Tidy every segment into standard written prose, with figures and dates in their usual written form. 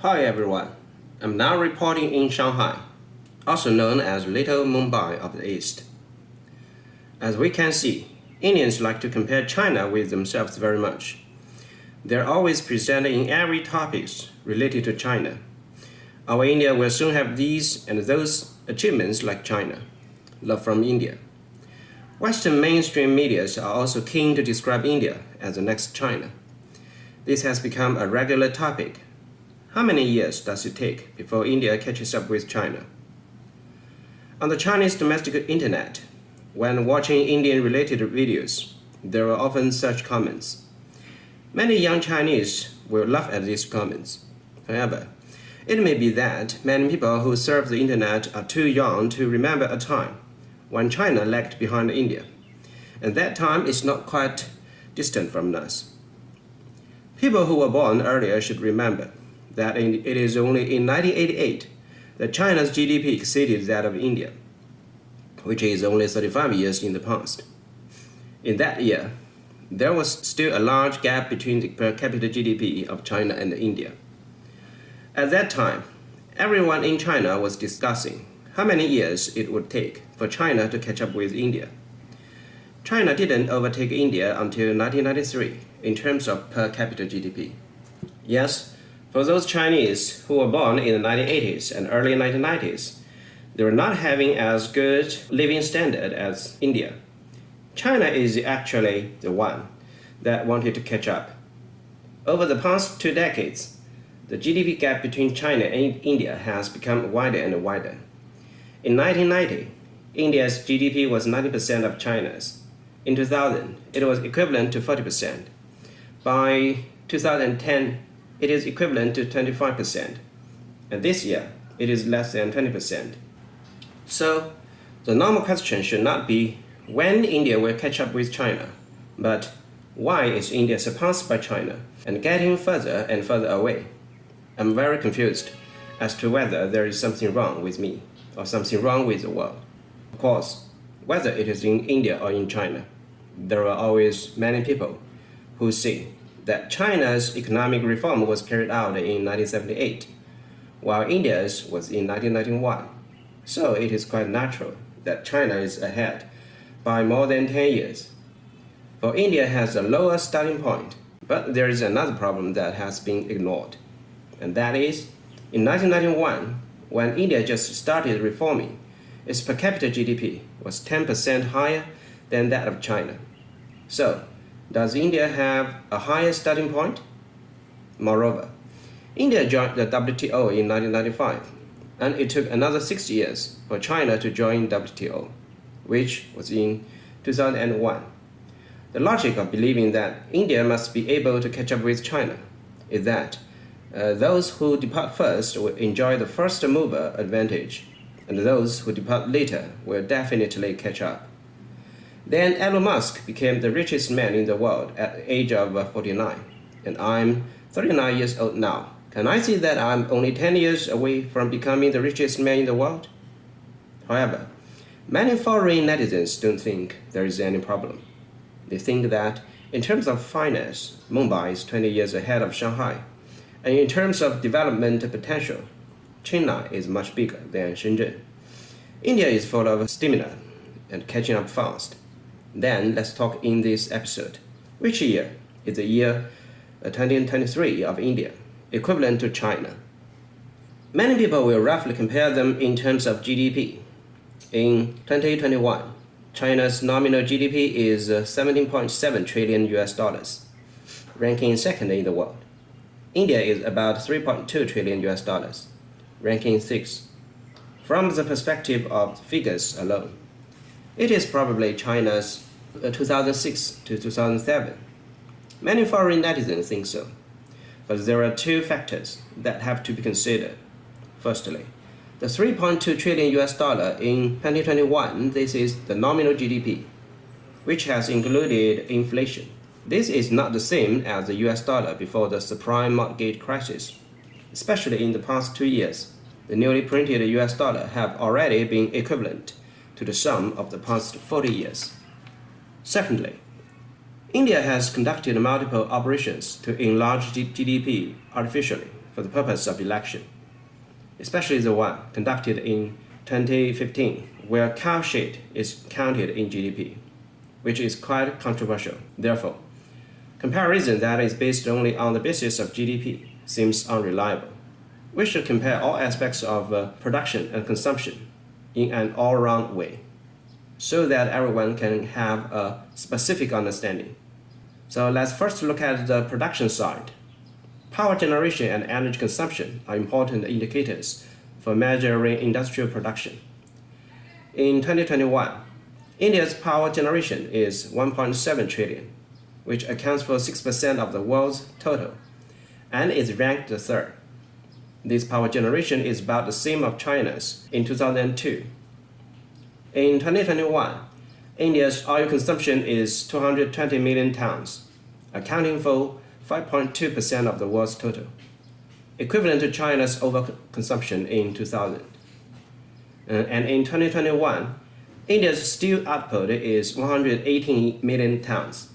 Hi everyone, I'm now reporting in Shanghai, also known as Little Mumbai of the East. As we can see, Indians like to compare China with themselves very much. They're always presented in every topics related to China. Our India will soon have these and those achievements like China. Love from India. Western mainstream media are also keen to describe India as the next China. This has become a regular topic. How many years does it take before India catches up with China? On the Chinese domestic internet, when watching Indian-related videos, there are often such comments. Many young Chinese will laugh at these comments. However, it may be that many people who surf the internet are too young to remember a time when China lagged behind India, and that time is not quite distant from us. People who were born earlier should remember that it is only in 1988 that China's GDP exceeded that of India, which is only 35 years in the past. In that year, there was still a large gap between the per capita GDP of China and India. At that time, everyone in China was discussing how many years it would take for China to catch up with India. China didn't overtake India until 1993 in terms of per capita GDP. Yes, for those Chinese who were born in the 1980s and early 1990s, they were not having as good living standard as India. China is actually the one that wanted to catch up. Over the past 2 decades, the GDP gap between China and India has become wider and wider. In 1990, India's GDP was 90% of China's. In 2000, it was equivalent to 40%. By 2010, it is equivalent to 25%. And this year, it is less than 20%. So, the normal question should not be when India will catch up with China, but why is India surpassed by China and getting further and further away? I'm very confused as to whether there is something wrong with me or something wrong with the world. Of course, whether it is in India or in China, there are always many people who say that China's economic reform was carried out in 1978, while India's was in 1991. So it is quite natural that China is ahead by more than 10 years. For India has a lower starting point, but there is another problem that has been ignored, and that is, in 1991, when India just started reforming, its per capita GDP was 10% higher than that of China. So, does India have a higher starting point? Moreover, India joined the WTO in 1995, and it took another 6 years for China to join WTO, which was in 2001. The logic of believing that India must be able to catch up with China is that those who depart first will enjoy the first mover advantage, and those who depart later will definitely catch up. Then Elon Musk became the richest man in the world at the age of 49, and I'm 39 years old now. Can I say that I'm only 10 years away from becoming the richest man in the world? However, many foreign netizens don't think there is any problem. They think that in terms of finance, Mumbai is 20 years ahead of Shanghai, and in terms of development potential, China is much bigger than Shenzhen. India is full of stamina and catching up fast. Then let's talk in this episode. Which year is the year 2023 of India, equivalent to China? Many people will roughly compare them in terms of GDP. In 2021, China's nominal GDP is 17.7 trillion US dollars, ranking second in the world. India is about 3.2 trillion US dollars, ranking 6th. From the perspective of figures alone, it is probably China's 2006 to 2007. Many foreign netizens think so, but there are 2 factors that have to be considered. Firstly, the 3.2 trillion US dollar in 2021, this is the nominal GDP, which has included inflation. This is not the same as the US dollar before the subprime mortgage crisis. Especially in the past 2 years, the newly printed US dollar have already been equivalent to the sum of the past 40 years. Secondly, India has conducted multiple operations to enlarge GDP artificially for the purpose of election, especially the one conducted in 2015, where cow shit is counted in GDP, which is quite controversial. Therefore, comparison that is based only on the basis of GDP seems unreliable. We should compare all aspects of production and consumption in an all-round way, so that everyone can have a specific understanding. So let's first look at the production side. Power generation and energy consumption are important indicators for measuring industrial production. In 2021, India's power generation is 1.7 trillion, which accounts for 6% of the world's total, and is ranked the third. This power generation is about the same of China's in 2002. In 2021, India's oil consumption is 220 million tons, accounting for 5.2% of the world's total, equivalent to China's overconsumption in 2000. And in 2021, India's steel output is 118 million tons,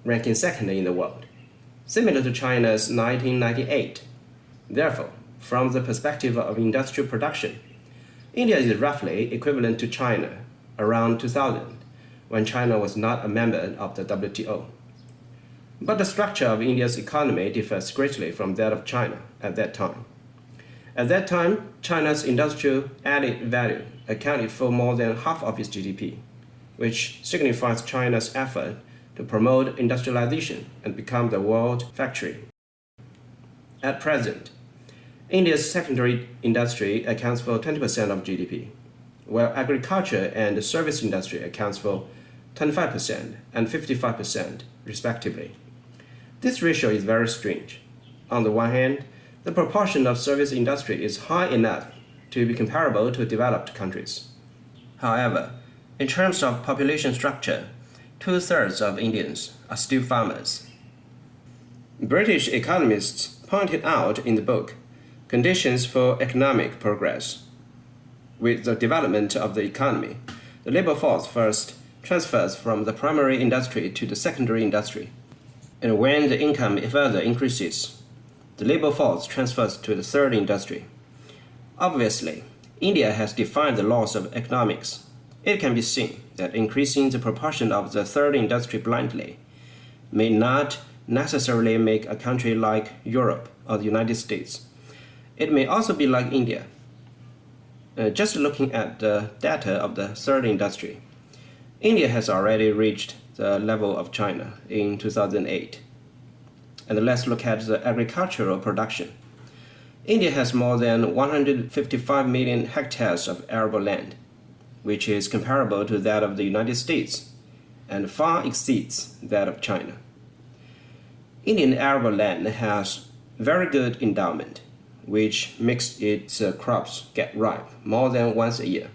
ranking second in the world, similar to China's 1998. Therefore, from the perspective of industrial production, India is roughly equivalent to China around 2000, when China was not a member of the WTO. But the structure of India's economy differs greatly from that of China at that time. At that time, China's industrial added value accounted for more than half of its GDP, which signifies China's effort to promote industrialization and become the world factory. At present, India's secondary industry accounts for 20% of GDP, while agriculture and the service industry accounts for 25% and 55% respectively. This ratio is very strange. On the one hand, the proportion of service industry is high enough to be comparable to developed countries. However, in terms of population structure, 2/3 of Indians are still farmers. British economists pointed out in the book Conditions for Economic Progress. With the development of the economy, the labor force first transfers from the primary industry to the secondary industry. And when the income further increases, the labor force transfers to the third industry. Obviously, India has defined the laws of economics. It can be seen that increasing the proportion of the third industry blindly may not necessarily make a country like Europe or the United States. It may also be like India. Just looking at the data of the third industry, India has already reached the level of China in 2008. And let's look at the agricultural production. India has more than 155 million hectares of arable land, which is comparable to that of the United States and far exceeds that of China. Indian arable land has very good endowment, which makes its crops get ripe more than once a year.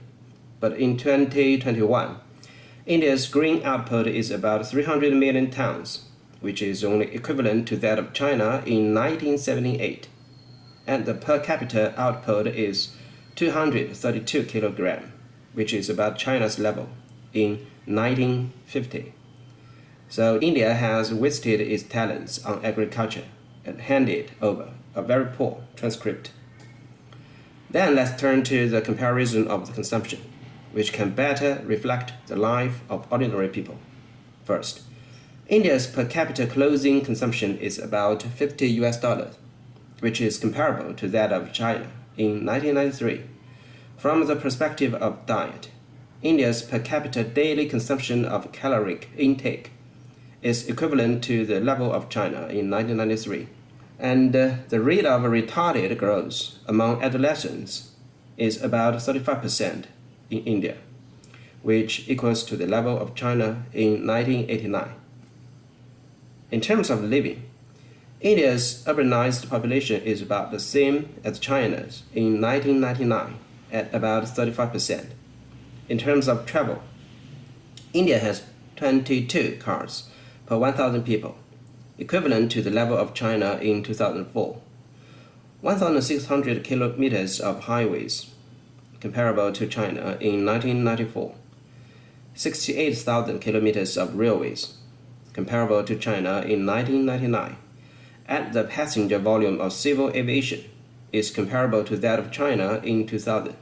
But in 2021, India's grain output is about 300 million tons, which is only equivalent to that of China in 1978. And the per capita output is 232 kilograms, which is about China's level in 1950. So India has wasted its talents on agriculture and handed over a very poor transcript. Then let's turn to the comparison of the consumption, which can better reflect the life of ordinary people. First, India's per capita clothing consumption is about $50, which is comparable to that of China in 1993. From the perspective of diet, India's per capita daily consumption of caloric intake is equivalent to the level of China in 1993. And the rate of retarded growth among adolescents is about 35% in India, which equals to the level of China in 1989. In terms of living, India's urbanized population is about the same as China's in 1999 at about 35%. In terms of travel, India has 22 cars per 1,000 people, equivalent to the level of China in 2004. 1,600 kilometers of highways, comparable to China in 1994. 68,000 kilometers of railways, comparable to China in 1999. And the passenger volume of civil aviation is comparable to that of China in 2000.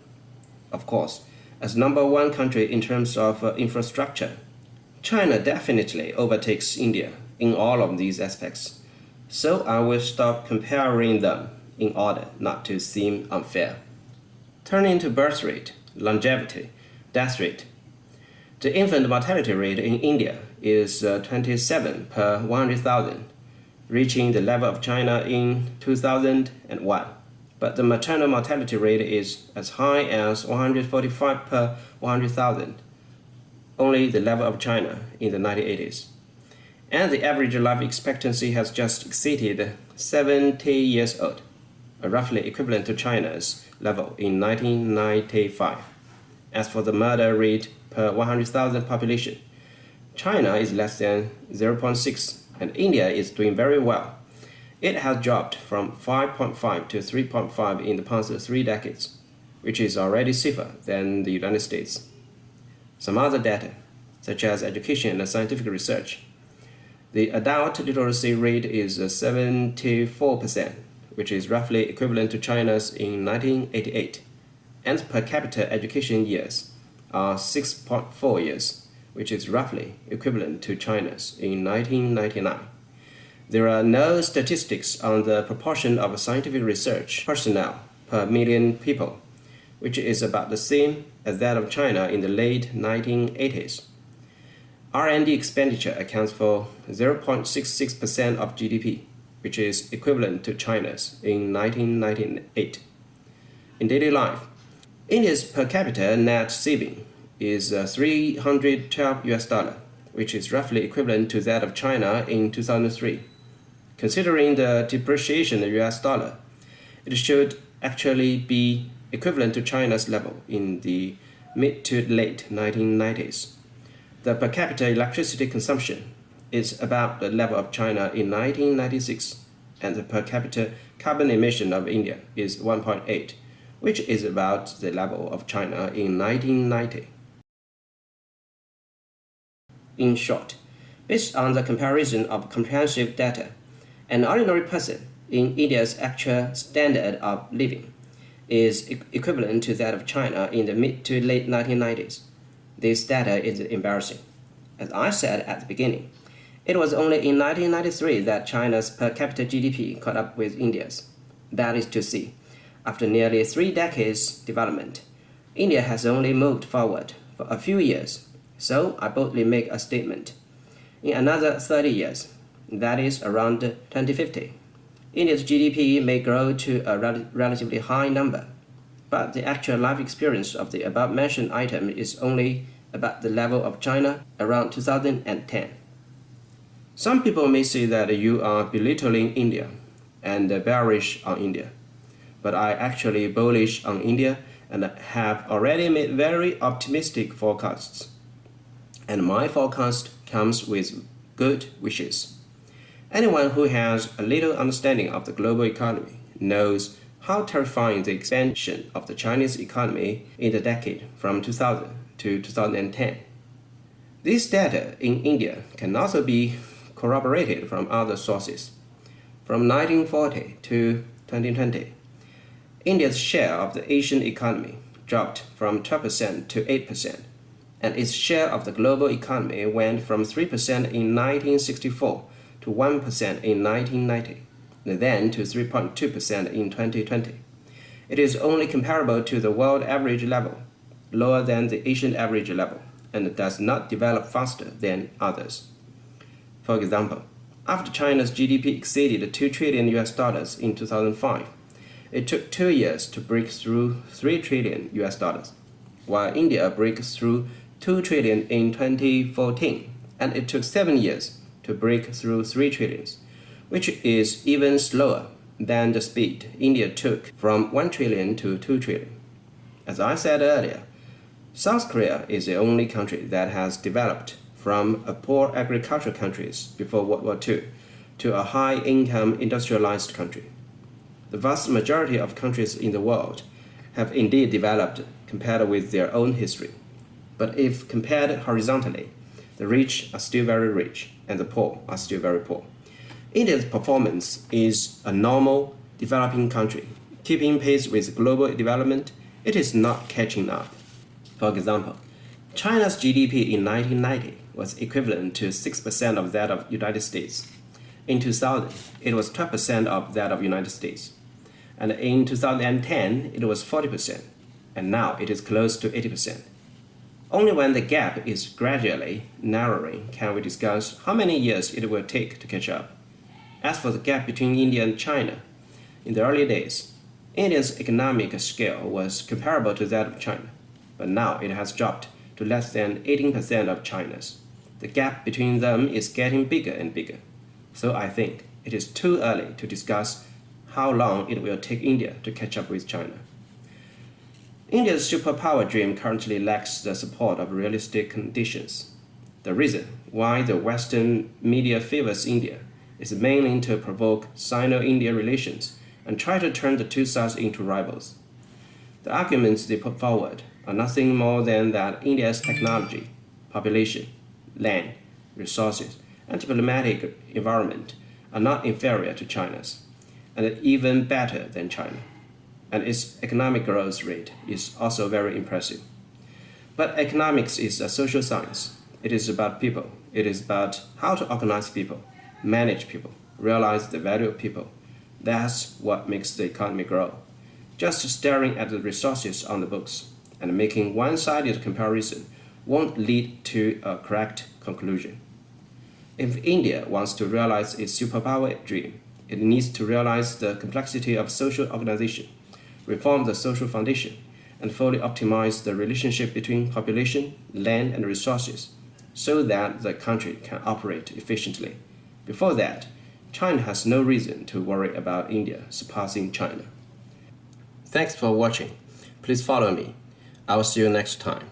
Of course, as number one country in terms of infrastructure, China definitely overtakes India in all of these aspects. So I will stop comparing them in order not to seem unfair. Turning to birth rate, longevity, death rate. The infant mortality rate in India is 27 per 100,000, reaching the level of China in 2001. But the maternal mortality rate is as high as 145 per 100,000, only the level of China in the 1980s. And the average life expectancy has just exceeded 70 years old, roughly equivalent to China's level in 1995. As for the murder rate per 100,000 population, China is less than 0.6 and India is doing very well. It has dropped from 5.5 to 3.5 in the past 3 decades, which is already safer than the United States. Some other data, such as education and scientific research. The adult literacy rate is 74%, which is roughly equivalent to China's in 1988, and per capita education years are 6.4 years, which is roughly equivalent to China's in 1999. There are no statistics on the proportion of scientific research personnel per million people, which is about the same as that of China in the late 1980s. R&D expenditure accounts for 0.66% of GDP, which is equivalent to China's in 1998. In daily life, India's per capita net saving is $312, which is roughly equivalent to that of China in 2003. Considering the depreciation of the US dollar, it should actually be equivalent to China's level in the mid to late 1990s. The per capita electricity consumption is about the level of China in 1996, and the per capita carbon emission of India is 1.8, which is about the level of China in 1990. In short, based on the comparison of comprehensive data, an ordinary person in India's actual standard of living is equivalent to that of China in the mid to late 1990s. This data is embarrassing. As I said at the beginning, it was only in 1993 that China's per capita GDP caught up with India's. That is to say, after nearly 3 decades development, India has only moved forward for a few years. So I boldly make a statement. In another 30 years, that is around 2050, India's GDP may grow to a relatively high number, but the actual life experience of the above-mentioned item is only about the level of China around 2010. Some people may say that you are belittling India and bearish on India, but I actually bullish on India and have already made very optimistic forecasts. And my forecast comes with good wishes. Anyone who has a little understanding of the global economy knows how terrifying the expansion of the Chinese economy in the decade from 2000 to 2010. This data in India can also be corroborated from other sources. From 1940 to 2020, India's share of the Asian economy dropped from 12% to 8%, and its share of the global economy went from 3% in 1964 to 1% in 1990, and then to 3.2% in 2020. It is only comparable to the world average level, lower than the Asian average level, and does not develop faster than others. For example, after China's GDP exceeded $2 trillion in 2005, it took 2 years to break through $3 trillion, while India broke through $2 trillion in 2014, and it took 7 years to break through $3 trillion, which is even slower than the speed India took from $1 trillion to $2 trillion. As I said earlier, South Korea is the only country that has developed from a poor agricultural country before World War II to a high-income industrialized country. The vast majority of countries in the world have indeed developed compared with their own history. But if compared horizontally, the rich are still very rich and the poor are still very poor. India's performance is a normal developing country keeping pace with global development, it is not catching up. For example, China's GDP in 1990 was equivalent to 6% of that of United States. In 2000, it was 12% of that of United States. And in 2010, it was 40%, and now it is close to 80%. Only when the gap is gradually narrowing can we discuss how many years it will take to catch up. As for the gap between India and China, in the early days, India's economic scale was comparable to that of China, but now it has dropped to less than 18% of China's. The gap between them is getting bigger and bigger. So I think it is too early to discuss how long it will take India to catch up with China. India's superpower dream currently lacks the support of realistic conditions. The reason why the Western media favors India is mainly to provoke Sino-India relations and try to turn the two sides into rivals. The arguments they put forward are nothing more than that India's technology, population, land, resources, and diplomatic environment are not inferior to China's, and even better than China, and its economic growth rate is also very impressive. But economics is a social science. It is about people. It is about how to organize people, manage people, realize the value of people. That's what makes the economy grow. Just staring at the resources on the books and making one-sided comparison won't lead to a correct conclusion. If India wants to realize its superpower dream, it needs to realize the complexity of social organization, reform the social foundation, and fully optimize the relationship between population, land, and resources so that the country can operate efficiently. Before that, China has no reason to worry about India surpassing China. Thanks for watching. Please follow me. I will see you next time.